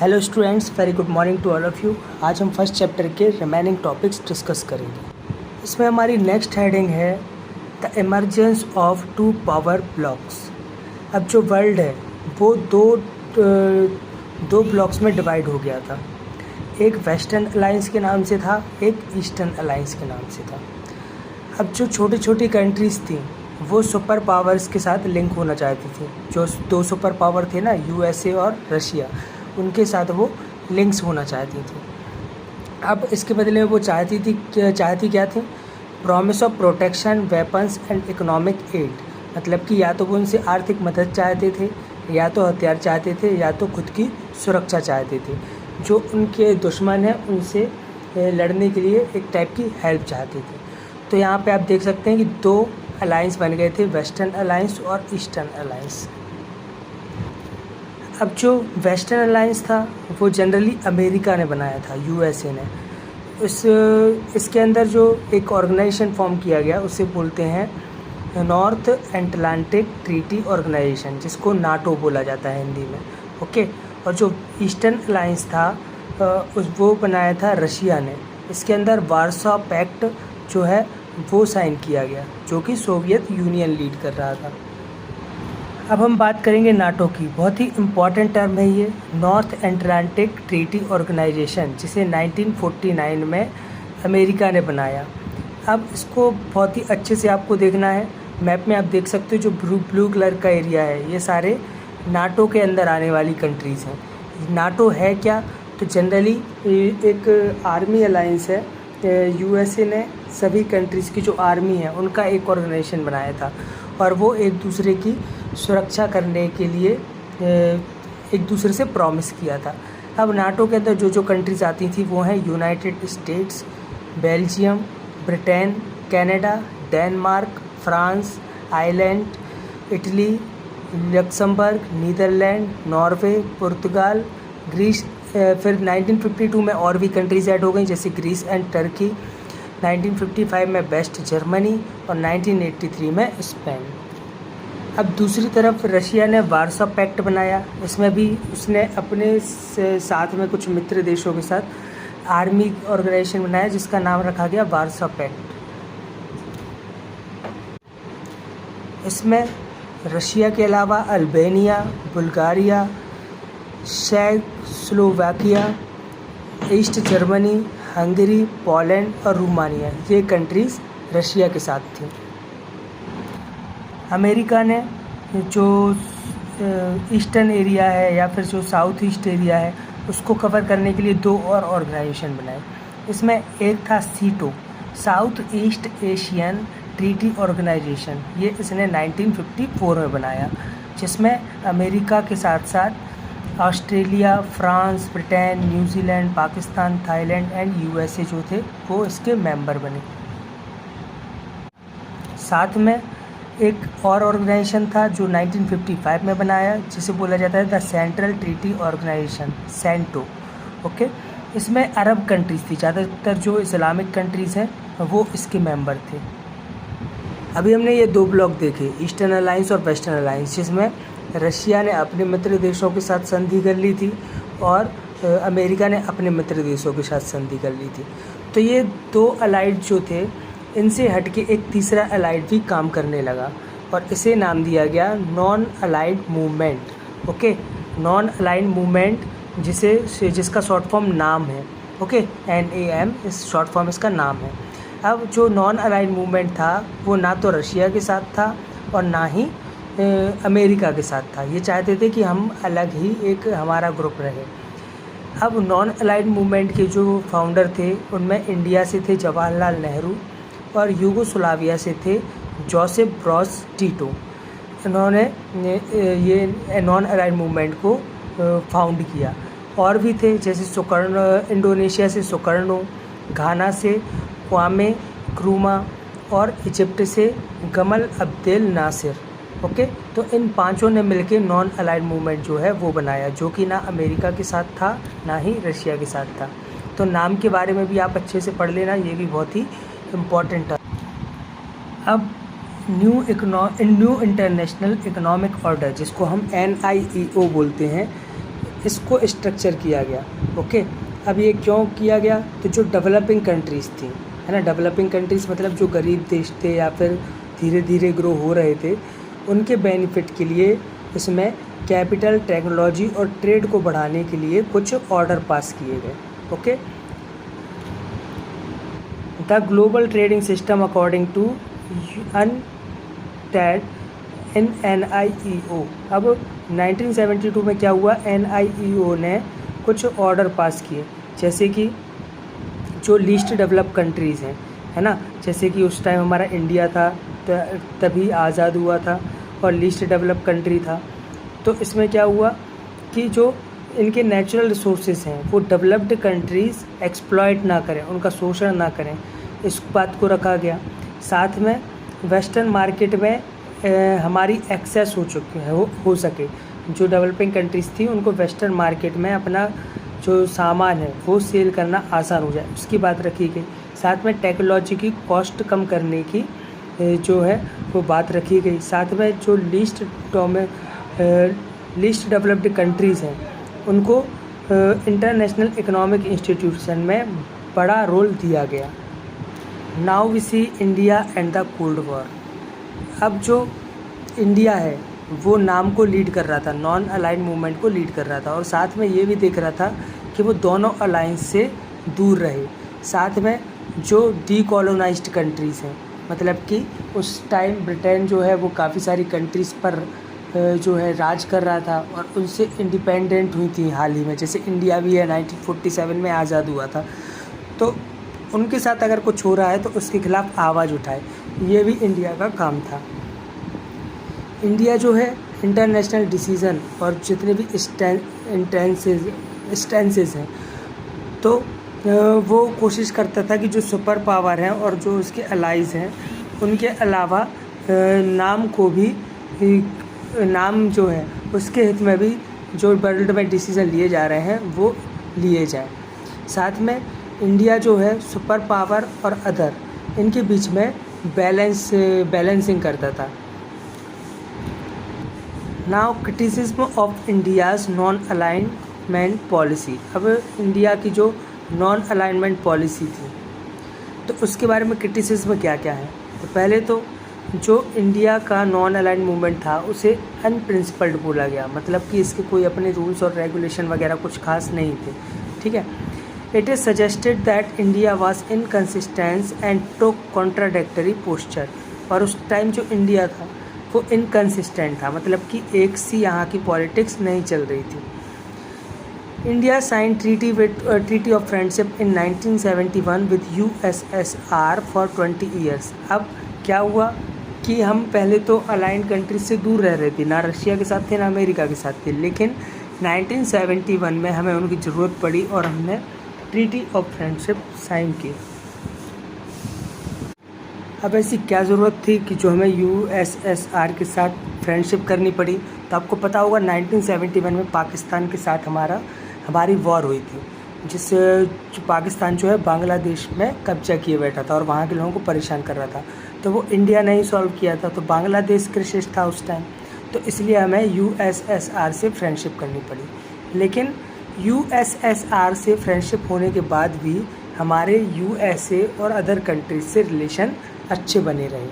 Hello students, very good morning to all of you. आज हम first chapter के remaining topics discuss करेंगे। इसमें हमारी नेक्स्ट हेडिंग है the emergence of two power blocks. अब जो वर्ल्ड है वो दो ब्लॉक्स में डिवाइड हो गया था। एक वेस्टर्न अलायंस के नाम से था, एक ईस्टर्न अलायंस के नाम से था। अब जो छोटी छोटी कंट्रीज़ थी वो सुपर पावर्स के साथ लिंक होना चाहती थी। जो दो सुपर पावर थे ना, यूएसए और रशिया, उनके साथ वो लिंक्स होना चाहती थी। अब इसके बदले में वो चाहती क्या थी? Promise of protection, weapons and economic aid. मतलब कि या तो वो उनसे आर्थिक मदद चाहते थे, या तो हथियार चाहते थे, या तो खुद की सुरक्षा चाहते थे। जो उनके दुश्मन हैं उनसे लड़ने के लिए एक टाइप की हेल्प चाहते थे। तो यहाँ पे आप देख सकते हैं कि दो अलायंस बन गए थे, वेस्टर्न अलायंस और ईस्टर्न अलायंस। अब जो वेस्टर्न अलायंस था वो जनरली अमेरिका ने बनाया था, यूएसए ने। इसके अंदर जो एक ऑर्गेनाइजेशन फॉर्म किया गया उसे बोलते हैं नॉर्थ अटलांटिक ट्रीटी ऑर्गेनाइजेशन, जिसको नाटो बोला जाता है हिंदी में। ओके। और जो ईस्टर्न अलायंस था वो बनाया था रशिया ने। इसके अंदर वार्सो पैक्ट जो है वो साइन किया गया, जो कि सोवियत यूनियन लीड कर रहा था। अब हम बात करेंगे नाटो की। बहुत ही इम्पॉर्टेंट टर्म है ये, नॉर्थ अटलांटिक ट्रीटी ऑर्गेनाइजेशन, जिसे 1949 में अमेरिका ने बनाया। अब इसको बहुत ही अच्छे से आपको देखना है। मैप में आप देख सकते हो जो ब्लू कलर का एरिया है, ये सारे नाटो के अंदर आने वाली कंट्रीज़ हैं। नाटो है क्या? तो जनरली एक आर्मी अलायंस है। यूएसए ने सभी कंट्रीज़ की जो आर्मी है उनका एक ऑर्गेनाइजेशन बनाया था, और वो एक दूसरे की सुरक्षा करने के लिए एक दूसरे से प्रॉमिस किया था। अब नाटो के अंदर जो जो कंट्रीज़ आती थी वो हैं United States, Belgium, Britain, Canada, Denmark, France, Ireland, Italy, Luxembourg, Netherland, Norway, पुर्तगाल, ग्रीस। फिर 1952 में और भी कंट्रीज़ ऐड हो गई, जैसे ग्रीस एंड टर्की। 1955 में वेस्ट जर्मनी और 1983 में स्पेन। अब दूसरी तरफ रशिया ने वार्सो पैक्ट बनाया। इसमें भी उसने अपने साथ में कुछ मित्र देशों के साथ आर्मी ऑर्गेनाइजेशन बनाया, जिसका नाम रखा गया वार्सो पैक्ट। इसमें रशिया के अलावा Albania, Bulgaria, Slovakia, east Germany, Hungary, Poland और रोमानिया, ये कंट्रीज़ रशिया के साथ थी। अमेरिका ने जो ईस्टर्न एरिया है या फिर जो साउथ ईस्ट एरिया है उसको कवर करने के लिए दो और ऑर्गेनाइजेशन बनाए। इसमें एक था SEATO, south east Asian treaty organisation. ये इसने 1954 में बनाया, जिसमें अमेरिका के साथ साथ Australia, France, Britain, New Zealand, Pakistan, Thailand and USA जो थे वो इसके मेंबर बने। साथ में एक और ऑर्गेनाइजेशन था जो 1955 में बनाया, जिसे बोला जाता है the central treaty organisation, CENTO. Okay. इसमें अरब कंट्रीज़ थी, ज़्यादातर जो इस्लामिक कंट्रीज़ हैं वो इसके मेंबर थे। अभी हमने ये दो ब्लॉक देखे, ईस्टर्न अलायंस और वेस्टर्न अलायंस, जिसमें रशिया ने अपने मित्र देशों के साथ संधि कर ली थी और अमेरिका ने अपने मित्र देशों के साथ संधि कर ली थी। तो ये दो अलाइड जो थे, इनसे हटके एक तीसरा अलाइड भी काम करने लगा, और इसे नाम दिया गया non aligned movement. Okay. Non aligned movement, जिसका शॉर्ट फॉर्म नाम है। ओके। NAM इस शॉर्ट फॉर्म इसका नाम है। अब जो नॉन अलाइड मूवमेंट था वो ना तो रशिया के साथ था और ना ही अमेरिका के साथ था। ये चाहते थे कि हम अलग ही एक हमारा ग्रुप रहे। अब नॉन अलाइड मूवमेंट के जो फाउंडर थे उनमें इंडिया से थे जवाहरलाल नेहरू, और यूगोस्लाविया से थे जोसेफ ब्रोज टीटो। इन्होंने ये नॉन अलाइड मूवमेंट को फाउंड किया। और भी थे, जैसे इंडोनेशिया से सुकर्णो, घाना से क्वामे क्रूमा और इजिप्ट से गमल अब्देल नासिर। ओके। तो इन पांचों ने मिलके नॉन अलाइड मूवमेंट जो है वो बनाया, जो कि ना अमेरिका के साथ था ना ही रशिया के साथ था। तो नाम के बारे में भी आप अच्छे से पढ़ लेना, ये भी बहुत ही इम्पॉर्टेंट है। अब न्यू इंटरनेशनल इकोनॉमिक ऑर्डर, जिसको हम NIEO बोलते हैं, इसको स्ट्रक्चर किया गया। ओके, अब ये क्यों किया गया? तो जो डेवलपिंग कंट्रीज़ थी, है ना, डेवलपिंग कंट्रीज़ मतलब जो गरीब देश थे या फिर धीरे धीरे ग्रो हो रहे थे, उनके बेनिफिट के लिए इसमें कैपिटल, टेक्नोलॉजी और ट्रेड को बढ़ाने के लिए कुछ ऑर्डर पास किए गए। Okay, the global trading system according to UNCTAD NIEO। अब 1972 में क्या हुआ? NIEO ने कुछ ऑर्डर पास किए, जैसे कि जो लीस्ट डेवलप कंट्रीज़ हैं, है ना, जैसे कि उस टाइम हमारा इंडिया था, तभी आज़ाद हुआ था और लीस्ट डेवलप कंट्री था। तो इसमें क्या हुआ कि जो इनके नेचुरल रिसोर्सेज हैं वो डेवलप्ड कंट्रीज़ एक्सप्लॉइट ना करें, उनका शोषण ना करें, इस बात को रखा गया। साथ में वेस्टर्न मार्केट में हमारी एक्सेस हो चुकी है, हो सके, जो डेवलपिंग कंट्रीज़ थी उनको वेस्टर्न मार्केट में अपना जो सामान है वो सेल करना आसान हो जाए, उसकी बात रखी गई। साथ में टेक्नोलॉजी की कॉस्ट कम करने की जो है वो बात रखी गई। साथ में जो लीस्ट डेवलप्ड कंट्रीज़ हैं उनको इंटरनेशनल इकोनॉमिक इंस्टीट्यूशन में बड़ा रोल दिया गया। Now we see India and the cold war. अब जो इंडिया है वो नाम को लीड कर रहा था, नॉन अलाइन मूवमेंट को लीड कर रहा था, और साथ में ये भी देख रहा था कि वो दोनों अलायंस से दूर रहे। साथ में जो डीकोलोनाइज्ड कंट्रीज़ हैं, मतलब कि उस टाइम ब्रिटेन जो है वो काफ़ी सारी कंट्रीज़ पर जो है राज कर रहा था और उनसे इंडिपेंडेंट हुई थी हाल ही में, जैसे इंडिया भी है 1947 में आज़ाद हुआ था। तो उनके साथ अगर कुछ हो रहा है तो उसके खिलाफ आवाज़ उठाए, ये भी इंडिया का काम था। इंडिया जो है इंटरनेशनल डिसीज़न और जितने भी स्टैंसेस हैं तो वो कोशिश करता था कि जो सुपर पावर हैं और जो उसके अलाइज़ हैं उनके अलावा नाम को भी, नाम जो है उसके हित में भी जो वर्ल्ड में डिसीज़न लिए जा रहे हैं वो लिए जाएं। साथ में इंडिया जो है सुपर पावर और अदर इनके बीच में बैलेंसिंग करता था। Now criticism of India's non alignment policy. अब इंडिया की जो नॉन अलाइनमेंट पॉलिसी थी तो उसके बारे में क्रिटिसिज्म क्या क्या है? तो पहले तो जो इंडिया का नॉन अलाइन मूवमेंट था उसे अनप्रिंसिपल्ड बोला गया, मतलब कि इसके कोई अपने रूल्स और रेगुलेशन वगैरह कुछ खास नहीं थे। ठीक है, it is suggested that India was inconsistent and took contradictory posture. और उस टाइम जो इंडिया था वो इनकन्सिस्टेंट था, मतलब कि एक सी यहाँ की पॉलिटिक्स नहीं चल रही थी। India sign treaty of friendship in 1971 with USSR for 20 years. अब क्या हुआ कि हम पहले तो अलाइन कंट्रीज से दूर रह रहे थे, ना रशिया के साथ थे ना अमेरिका के साथ थे, लेकिन 1971 में हमें उनकी ज़रूरत पड़ी और हमने ट्रीटी ऑफ फ्रेंडशिप साइन की। अब ऐसी क्या ज़रूरत थी कि जो हमें USSR के साथ फ्रेंडशिप करनी पड़ी? तो आपको पता होगा 1971 में पाकिस्तान के साथ हमारी वॉर हुई थी, जिससे पाकिस्तान जो है बांग्लादेश में कब्जा किए बैठा था और वहाँ के लोगों को परेशान कर रहा था। तो वो इंडिया ने ही सॉल्व किया था, तो बांग्लादेश क्राइसिस था उस टाइम, तो इसलिए हमें USSR से फ्रेंडशिप करनी पड़ी। लेकिन USSR से फ्रेंडशिप होने के बाद भी हमारे USA और अदर कंट्रीज से रिलेशन अच्छे बने रहे।